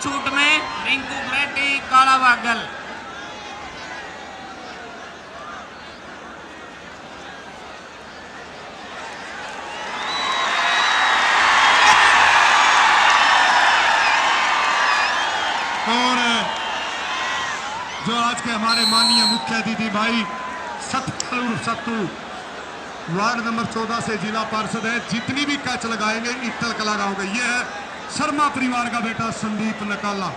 छूट में रिंकू ग्रेटी काला वागल। और जो आज के हमारे माननीय मुख्य अतिथि भाई सतपाल सत्तू वार्ड नंबर 14 से जिला पार्षद है, जितनी भी कैच लगाएंगे इट्टल कला गाँव के। ये है शर्मा परिवार का बेटा संदीप नकाला।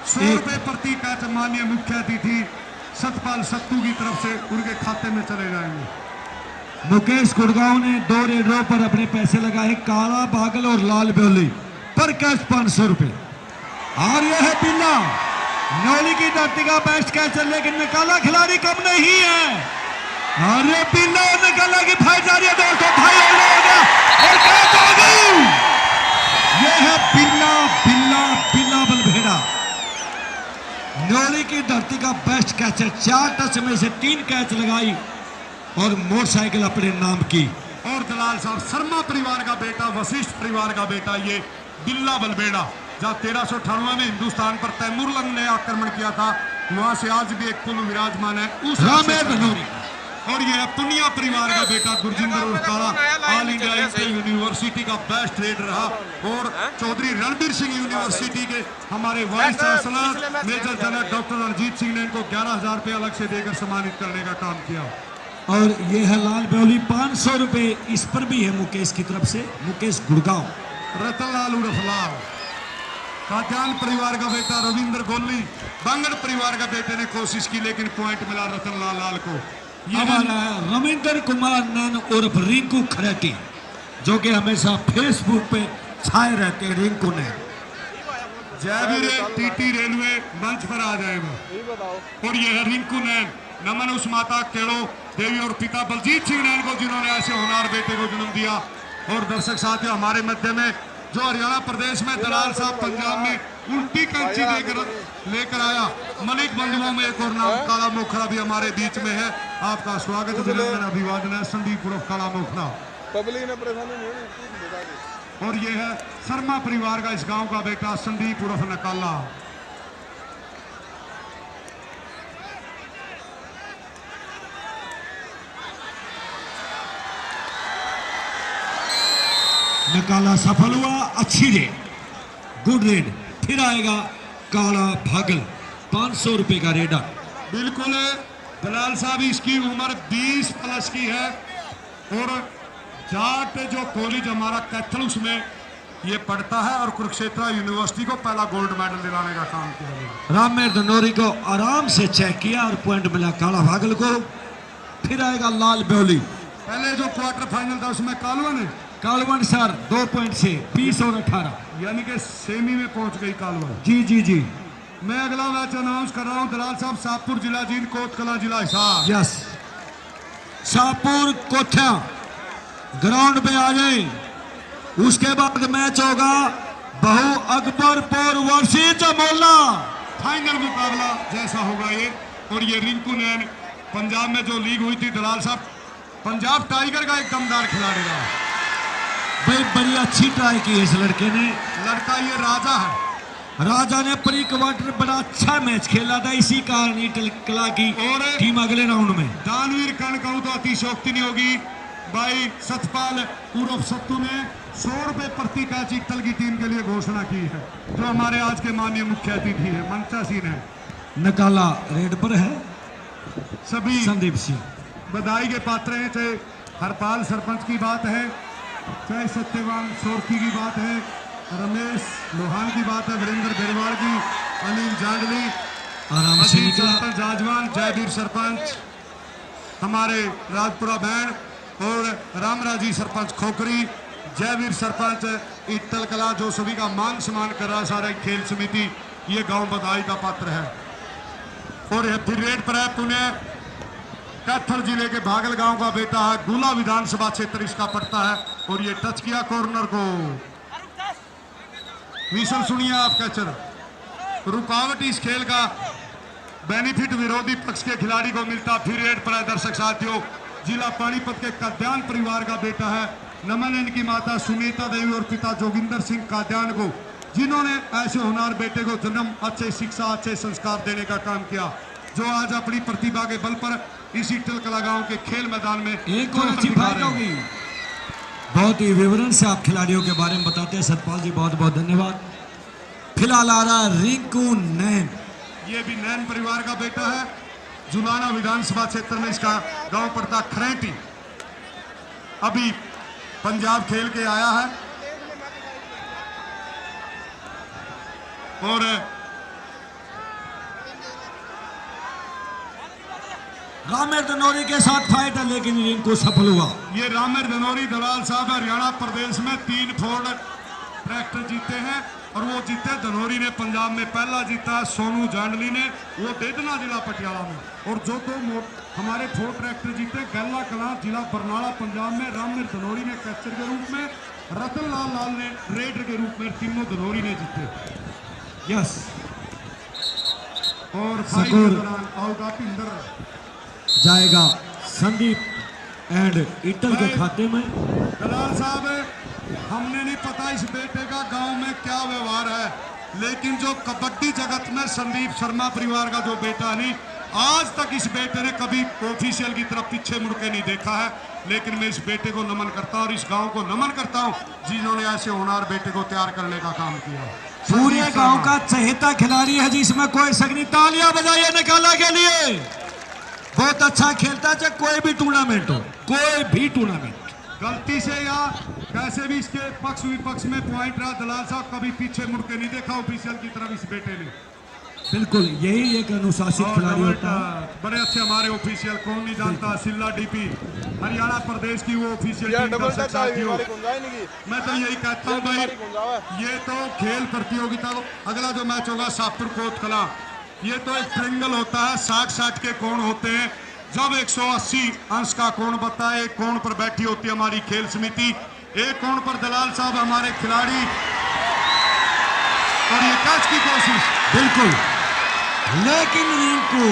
100 रुपए प्रति कैच माननीय मुख्य अतिथि सतपाल सत्तू की तरफ से उनके खाते में चले जाएंगे। मुकेश गुड़गांव ने 2 रेडरों पर अपने पैसे लगाए, काला बागल और लाल ब्योली पर कैच 500 रुपए। और यह है बिल्ला नौली की धरती का बेस्ट कैचर, लेकिन निकाला खिलाड़ी कम नहीं है। अरे बिल्ला और निकाला की फाइट जारी है दोस्तों, भाई हो गया और कैच हो गई। यह है बिल्ला बिल्ला बिल्ला बलभेड़ा, नौली की धरती का बेस्ट कैचर। 4 टच में से 3 कैच लगाई और मोटरसाइकिल अपने नाम की। और दलाल साहब शर्मा परिवार का बेटा, वशिष्ठ परिवार का बेटा, ये बिल्ला बलबेड़ा, जहाँ 1398 में हिंदुस्तान पर तैमूरलंग ने आक्रमण किया था, वहां से आज भी एक पुल विराजमान है उस रामेर। और यह है पुनिया परिवार का बेटा गुरजिंदर उर्फकाला, ऑल इंडिया इंटर यूनिवर्सिटी का बेस्ट रेडर रहा। और चौधरी रणबीर सिंह यूनिवर्सिटी के हमारे vice chancellor major general doctor Ranjit Singh ने इनको 11,000 रुपये अलग से देकर सम्मानित करने का काम किया। और ये है लाल ब्योली 500 रुपए, इस पर भी है मुकेश की तरफ से, मुकेश गुड़गांव। रतनलाल उर्फ लाल, कात्यान परिवार का बेटा रविंद्र गोली, बांगड़ परिवार का बेटे ने कोशिश की लेकिन पॉइंट मिला रतनलाल लाल को। हमारा रविंद्र कुमार नन उर्फ रिंकू खरेटी, जो कि हमेशा फेसबुक पे छाए रहते हैं। रिंकू ने जयवीर टीटी रेलवे मंच पर आ जाएगा। और यह है रिंकू नैन, नमन उस माता केड़ो देवी और पिता बलजीत सिंह नैन को, जिन्होंने ऐसे होनहार बेटे को जन्म दिया। और दर्शक साथियों, हमारे मध्य में जो हरियाणा प्रदेश में दलाल साहब पंजाब में उल्टी कैंची लेकर आया, मलिक बंधुओं में एक और नाम काला मोखरा भी हमारे बीच में है। आपका स्वागत, अभिनंदन, अभिवादन है संदीप उर्फ काला मोखरा। और ये है शर्मा परिवार का इस गांव का बेटा संदीप उर्फ नकाला। नकाला सफल हुआ, अच्छी रेड, गुड रेड। फिर आएगा काला भागल, 500 रुपए का रेडा। बिल्कुल दलाल साहब, इसकी उम्र 20 प्लस की है। और जाट जो कॉलेज हमारा कैथल उसमें ये पढ़ता है और कुरुक्षेत्र यूनिवर्सिटी को पहला गोल्ड मेडल दिलाने का काम किया। रामेर धनौरी को आराम से चेक किया और पॉइंट मिला काला भागल को। फिर आएगा लाल ब्योली। पहले जो क्वार्टर फाइनल था उसमें कालवन सर 2 पॉइंट से 20 और 18, यानी कि सेमी में पहुंच गई कालवन। जी जी जी। मैं अगला मैच अनाउंस कर रहा हूं। दलाल साहब शाहपुर जिला जींद, कोतकला जिला हिसार। यस, शाहपुर कोठा ग्राउंड पे आ जाए। उसके बाद मैच होगा बहु अकबरपुर वर्सेस अमोला। फाइनल मुकाबला जैसा होगा ये। और ये रिंकू नैन, पंजाब में जो लीग हुई थी दलाल साहब, पंजाब टाइगर का एक दमदार खिलाड़ी रहा भाई, बड़ी अच्छी ट्राई की है इस लड़के ने। लड़का ये राजा है, राजा ने प्री क्वार्टर बड़ा अच्छा मैच खेला था, इसी कारण इटल कला की और टीम अगले राउंड में। दानवीर कर्ण कहूं तो अतिशोक्ति नहीं होगी। भाई सतपाल उर्फ सत्तू ने 100 रुपए प्रति कैच इटल की टीम के लिए घोषणा की है, जो हमारे आज के माननीय मुख्य अतिथि है मंचा सिंह है। नकाला रेड पर है, सभी संदीप सिंह बधाई के पात्र हैं। चाहे हरपाल सरपंच की बात है, चाहे सत्यवान सोरकी की बात है, रमेश लोहान की बात है, वीरेंद्र बेरवाड़ की, अनिल जांडली, आराम से निकला। सरपंच जाजवान, जयवीर सरपंच हमारे राजपुरा बैंड, और रामराजी सरपंच खोखरी, जयवीर सरपंच इट्टल कला, जो सभी का मान सम्मान कर रहा है सारे खेल समिति, ये गांव बधाई का पात्र है। और यह फिर रेड पर है पुणे कैथल जिले के भागल गांव का बेटा है, गुला विधानसभा क्षेत्र इसका पड़ता है। और ये टच किया कॉर्नर को, विशल सुनिए आप कैचर। रुकावट इस खेल का बेनिफिट विरोधी पक्ष के खिलाड़ी को मिलता। फिर रेड पर है दर्शक साथियों, जिला पानीपत के काद्यान परिवार का बेटा है, नमन इनकी माता सुनीता देवी और पिता जोगिंदर सिंह काद्यान को जिन्होंने ऐसे होनहार बेटे को जन्म, अच्छे शिक्षा, अच्छे संस्कार देने का काम किया, जो आज अपनी प्रतिभा के बल पर इस ईटल कला गांव के खेल मैदान में एक और अच्छी फाइट होगी। बहुत ही विवरण से आप खिलाड़ियों के बारे में बताते हैं सतपाल जी, बहुत बहुत धन्यवाद। फिलहाल आ रहा रिंकू नैन, ये भी नैन परिवार का बेटा है। जुलाना विधानसभा क्षेत्र में इसका गांव पड़ता खरेटी। अभी पंजाब खेल के आया है और रामेर धनौरी के साथ फाइट है, लेकिन रिंकू सफल हुआ। ये रामेर धनौरी दलाल साहब हरियाणा प्रदेश में 3 फोर्ड ट्रैक्टर जीते हैं और वो जीते। धनौरी ने पंजाब में पहला जीता है, सोनू जांडली ने, वो देदना जिला पटियाला में। और जो 2 हमारे फोर्ड ट्रैक्टर जीते, गैला कलां जिला बरनाला पंजाब में रामेर धनौरी ने कैचर के रूप में, रतन लाल ने रेडर के रूप में, तीनों धनौरी ने जीते। यस, और फाइट के दौरान आउगा पिंदर जाएगा संदीप एंड ईटल के खाते में। दलाल साहब, हमने नहीं पता इस बेटे का गांव में क्या व्यवहार है, लेकिन जो कबड्डी जगत में संदीप शर्मा परिवार का जो बेटा नहीं, आज तक इस बेटे ने कभी ऑफिशियल की तरफ पीछे मुड़ के नहीं देखा है। लेकिन मैं इस बेटे को नमन करता हूं और इस गांव को नमन करता हूं जिन्होंने ऐसे होनहार बेटे को तैयार करने का काम किया। पूरे गांव का चहेता खिलाड़ी है जिसमें कोई शक नहीं। तालियां बजाइए निकाला के लिए, बहुत अच्छा खेलता है, चाहे कोई भी टूर्नामेंट हो, कोई भी टूर्नामेंट। गलती से या कैसे भी इसके पक्ष विपक्ष में पॉइंट रहा, दलाल साहब कभी पीछे मुड़ के नहीं देखा ऑफिशियल की तरफ इस बेटे ने। बिल्कुल, यही एक अनुशासित खिलाड़ी होता है। बड़े अच्छे हमारे ऑफिशियल, कौन नहीं जानता, सिल्ला डीपी हरियाणा प्रदेश की वो ऑफिशियल टीम का साथियों। मैं तो यही कहता हूँ भाई, ये तो खेल प्रतियोगिता। अगला जो मैच होगा शाहपुर कोट कला, ये तो एक ट्रेंगल होता है, 60-60 के कोण होते हैं। जब 180 अंश का कोण बनता है, एक कोण पर बैठी होती है हमारी खेल समिति, एक कोण पर दलाल साहब हमारे खिलाड़ी, और ये कैच की कोशिश। बिल्कुल, लेकिन रिंकू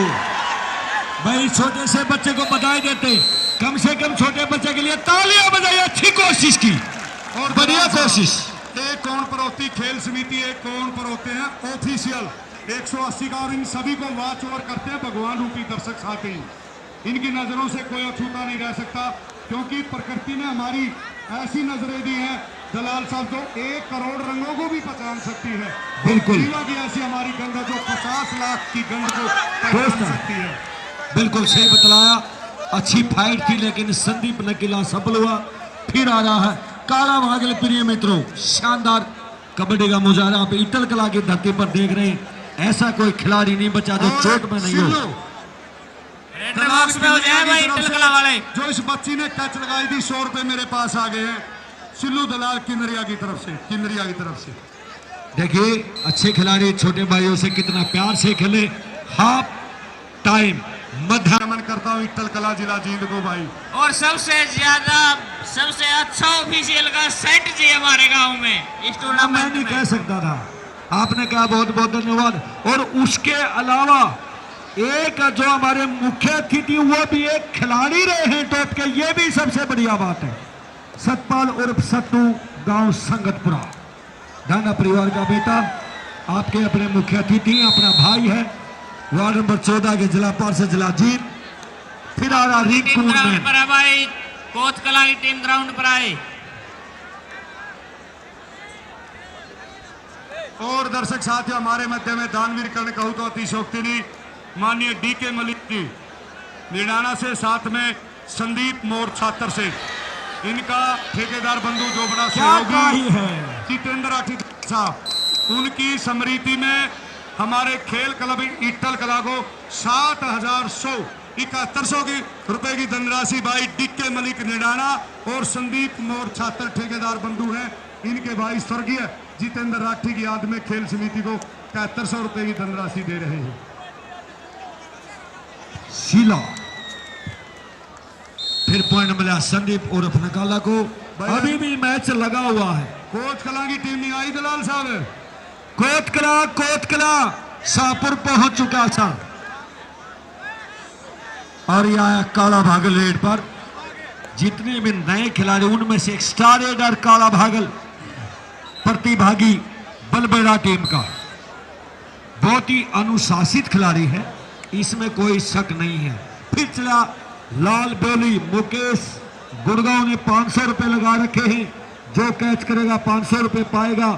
भाई छोटे से बच्चे को बधाई देते, कम से कम छोटे बच्चे के लिए तालियां बजाइए, अच्छी कोशिश की और बढ़िया कोशिश। एक कोण पर होती खेल समिति, एक कोण पर होते हैं ऑफिशियल 180 का, और इन सभी को वॉच ओवर करते हैं भगवान रूपी दर्शक साथी। इनकी नजरों से कोई अछूता नहीं रह सकता, क्योंकि प्रकृति ने हमारी ऐसी नजरें दी हैं दलाल साहब, जो 1 करोड़ रंगों को भी पहचान सकती है। बिल्कुल, जीवा की ऐसी हमारी गंध है जो 50 लाख की गंध को पहचान सकती है। बिल्कुल सही बतलाया, अच्छी फाइट थी, लेकिन संदीप नकीला सफल हुआ। फिर आ रहा है काला भागल। प्रिय मित्रों, शानदार कबड्डी का मुजाहरा आप ईटल कला की धरती पर देख रहे हैं। ऐसा कोई खिलाड़ी नहीं बचा जो चोट में नहीं हो। बॉक्स में हो जाए भाई ईटल कला वाले। जो इस बच्ची ने कैच लगाई थी, 100 रुपए मेरे पास आ गए हैं सिल्लू दलाल किन्नरिया की तरफ से, किन्नरिया की तरफ से। देखिए अच्छे खिलाड़ी छोटे भाइयों से कितना प्यार से खेले। हाफ टाइम मध्य नमन करता हूँ ईटल कला जिला जींद को भाई। और सबसे ज्यादा सबसे अच्छा ऑफिशियल का सेट जी हमारे गांव में इस मैं टूर्नामेंट नहीं में। कह सकता था, आपने कहा, बहुत बहुत धन्यवाद। और उसके अलावा एक जो हमारे मुख्य अतिथि वो भी एक खिलाड़ी रहे हैं टॉप के, ये भी सबसे बढ़िया बात है। सतपाल उर्फ सत्तू, गांव संगतपुरा, धाना परिवार का बेटा, आपके अपने मुख्य अतिथि, अपना भाई है, वार्ड नंबर 14 के जिला पार्षद जिला जीत। फिर आ रहा टीम ग्राउंड पर है भाई, कोत कला की टीम ग्राउंड पर आए। और दर्शक साथियों, हमारे मध्य में दानवीर कर्ण कहूँ तो अतिशोक्ति नहीं, माननीय DK मलिक जी निडाना से, साथ में संदीप मोर छात्र से, इनका ठेकेदार बंधु जो बड़ा सहयोगी है जितेंद्र राठी साहब, उनकी स्मृति में हमारे खेल क्लब ईटल कला को 7,171 रुपए की धनराशि भाई DK मलिक निडाना और संदीप मोर छात्र ठेकेदार बंधु हैं, इनके भाई स्वर्गीय जितेंद्र राठी की याद में खेल समिति को 7300 रुपए की धनराशि दे रहे हैं। शीला फिर पॉइंट मिला संदीप उर्फ नकाला को। अभी भी मैच लगा हुआ है। कोच कला की टीम नहीं आई दलाल साहब। कोतकला शाहपुर पहुंच चुका था और यह आया काला भागल रेड पर। जितने भी नए खिलाड़ी उनमें से एक स्टार रेडर काला भागल प्रतिभागी बलबेड़ा टीम का। बहुत ही अनुशासित खिलाड़ी है, इसमें कोई शक नहीं है। फिर चला लाल बोली मुकेश गुड़गांव ने 500 रुपए लगा रखे हैं। जो कैच करेगा 500 रुपए पाएगा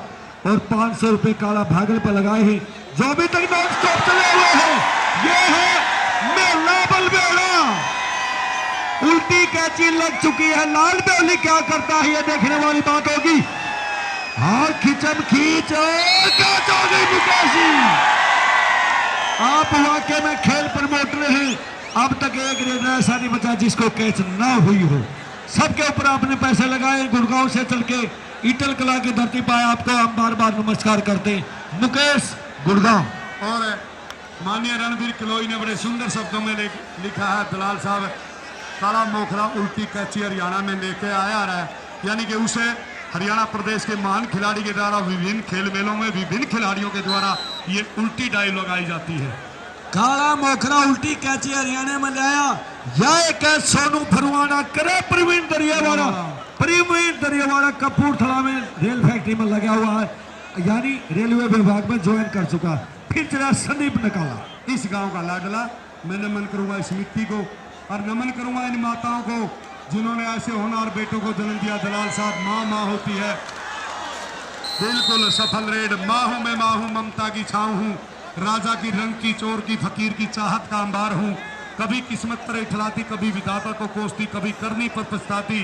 और 500 रुपए काला भागल पर लगाए हैं। जो अभी तक नॉन स्टॉप चले हुए हैं, ये है मेला बलबेड़ा। उल्टी कैची लग चुकी है। लाल बोली क्या करता है, ये देखने वाली बात होगी। हाँ खिंचम खींच और कैच हो गई मुकेश जी। आप वाकई में खेल प्रमोटर हैं। अब तक एक रेडर ऐसा नहीं बचा जिसको कैच ना हुई हो। सबके ऊपर आपने पैसे लगाए। गुड़गांव से चल के ईटल कला की धरती पाए आपको हम बार बार नमस्कार करते हैं। मुकेश गुड़गांव। और माननीय रणवीर किलोई ने बड़े सुंदर शब्दों में लिखा है, दलाल साहब काला मोखला उल्टी कैची हरियाणा में लेके आया रहा है। यानी कि उसे हरियाणा प्रदेश के महान खिलाड़ी के द्वारा विभिन्न खेल मेलों में विभिन्न खिलाड़ियों के द्वारा ये उल्टी डाइव लगाई जाती है। काला मोखरा उल्टी कैची हरियाणा में लाया। यह कैच सोनू फरवाना करे। प्रवीण दरियावाड़ा कपूरथला में रेल फैक्ट्री में लगा हुआ है, यानी रेलवे विभाग में ज्वाइन कर चुका। फिर चला संदीप नकाला। इस गांव का लाडला। मैं नमन करूंगा इस मिट्टी को और नमन करूंगा इन माताओं को जिन्होंने ऐसे होनहार बेटों को जन्म दिया। दलाल साहब माँ होती है, बिल्कुल सफल रेड। माँ हूं मैं, माँ हूं ममता की छाँव हूं, राजा की रंग की चोर की फकीर की चाहत का अंबार हूं। कभी किस्मत पर इठलाती, कभी विधाता को कोसती, कभी करनी पर पछताती,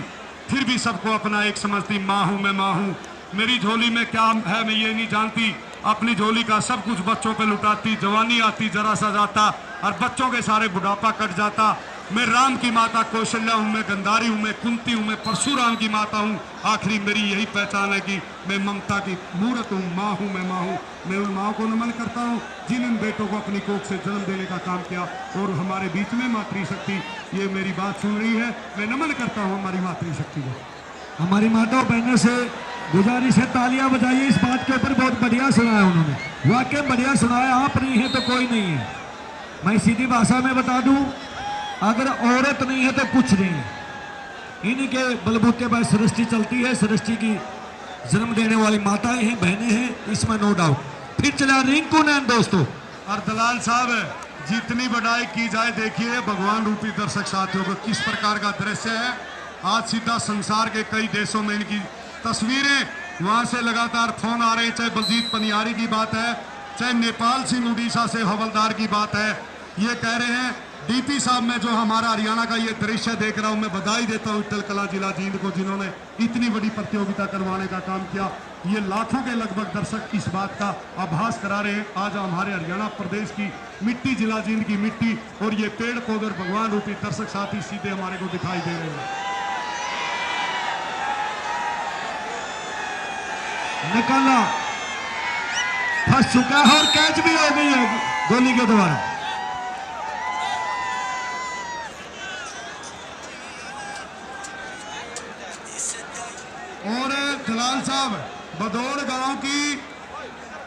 फिर भी सबको अपना एक समझती। माँ हूं मैं, माँ हूं। मेरी झोली में क्या है मैं ये नहीं जानती, अपनी झोली का सब कुछ बच्चों पे लुटाती। जवानी आती जरा सा जाता और बच्चों के सारे बुढ़ापा कट जाता। मैं राम की माता कौशल्या हूँ, मैं गंधारी हूँ, मैं कुंती हूँ, मैं परशुराम की माता हूँ। आखिरी मेरी यही पहचान है कि मैं ममता की मूर्त हूँ। माँ हूँ मैं, माँ हूँ। मैं उन माँ को नमन करता हूँ जिन इन बेटों को अपनी कोख से जन्म देने का काम किया। और हमारे बीच में मातृशक्ति ये मेरी बात सुन रही है, मैं नमन करता हूँ हमारी मातृशक्ति को। हमारी माताओं बहनों से गुजारिश है तालियां बजाइए। इस बात के ऊपर बहुत बढ़िया सुनाया उन्होंने, वाकई बढ़िया सुनाया। आप नहीं है तो कोई नहीं है। मैं सीधी भाषा में बता दूं, अगर औरत नहीं है तो कुछ नहीं है। इन्हीं के बलबूते पर सृष्टि चलती है। सृष्टि की जन्म देने वाली माताएं हैं, बहनें हैं, इसमें नो डाउट। फिर चला रिंकू नैन दोस्तों। और दलाल साहब जितनी बढ़ाई की जाए, देखिए भगवान रूपी दर्शक साथियों को किस प्रकार का दृश्य है। आज सीधा संसार के कई देशों में इनकी तस्वीरें, वहां से लगातार फोन आ रहे हैं। चाहे बलजीत पनियारी की बात है, चाहे नेपाल सिंह उड़ीसा से हवलदार की बात है। ये कह रहे हैं डीपी साहब, मैं जो हमारा हरियाणा का ये दृश्य देख रहा हूँ, मैं बधाई देता हूँ ईटल कला जिला जींद को जिन्होंने इतनी बड़ी प्रतियोगिता करवाने का काम किया। ये लाखों के लगभग दर्शक इस बात का आभास करा रहे हैं। आज हमारे हरियाणा प्रदेश की मिट्टी, जिला जींद की मिट्टी और ये पेड़ पौधे और भगवान रूपी दर्शक साथी सीधे हमारे को दिखाई दे रहे हैं। निकाला, फंस चुका है और कैच भी हो गई है गोली के द्वारा। और दलाल साहब भदौड़ गांव की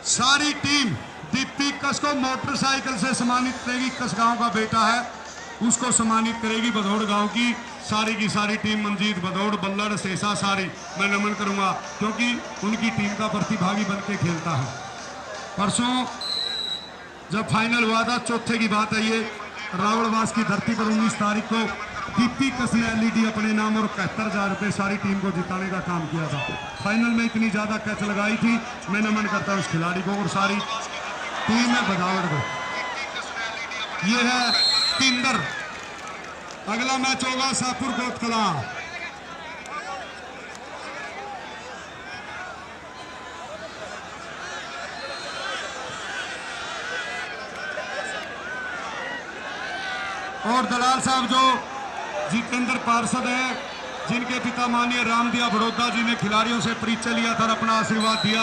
सारी टीम दीप्ति कस को मोटरसाइकिल से सम्मानित करेगी। कस गांव का बेटा है, उसको सम्मानित करेगी भदौड़ गांव की सारी टीम। मंजीत भदौड़, बल्लड़, शेषा सारी मैं नमन करूंगा क्योंकि उनकी टीम का प्रतिभागी बन के खेलता है। परसों जब फाइनल हुआ था, चौथे की बात है ये, रावणवास की धरती पर 19 तारीख को दीप्ति कस ने एलईडी अपने नाम और 71,000 रुपये सारी टीम को जिताने का काम किया था। फाइनल में इतनी ज्यादा कैच लगाई थी। मैं नमन करता हूँ उस खिलाड़ी को और सारी टीम में बधावट को। ये है तिंदर। अगला मैच होगा शाहपुर कोतकला। और दलाल साहब जो जितेंद्र पार्षद है, जिनके पिता माननीय रामदिया बड़ौदा जी ने खिलाड़ियों से परिचय लिया था और अपना आशीर्वाद दिया,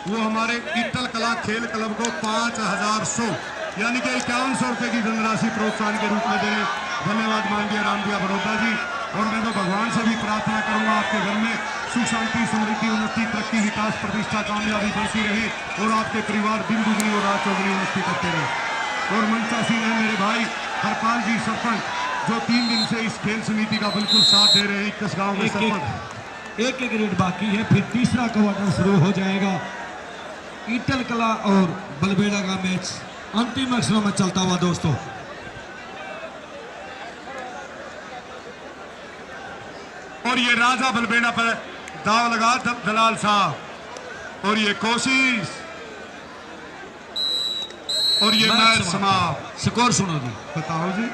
वो हमारे ईटल कला खेल क्लब को 5,100 यानी कि 5100 रुपये की धनराशि प्रोत्साहन के रूप में दे रहे। धन्यवाद माननीय रामदिया बड़ौदा जी। और मैं तो भगवान से भी प्रार्थना करूंगा आपके घर में सुख शांति समृद्धि उन्नति तरक्की विकास प्रतिष्ठा कामयाबी बढ़ती रहे और आपके परिवार दिन दुगनी और रात चौगुनी उन्नति करते रहे। और मंचासीन है मेरे भाई हरपाल जी सरपंच, जो 3 दिन से इस खेल समिति का बिल्कुल साथ दे रहे हैं। 21 गाँव में सरपंच एक रेड बाकी है, फिर तीसरा क्वार्टर शुरू हो जाएगा। ईटल कला और बलबेड़ा का मैच अंतिम अक्षरों में चलता हुआ दोस्तों। और ये राजा बलबेड़ा पर दाव लगा दलाल साहब, और ये कोशिश, और ये मैच समाप्त। स्कोर सुनो जी। बताओ जी।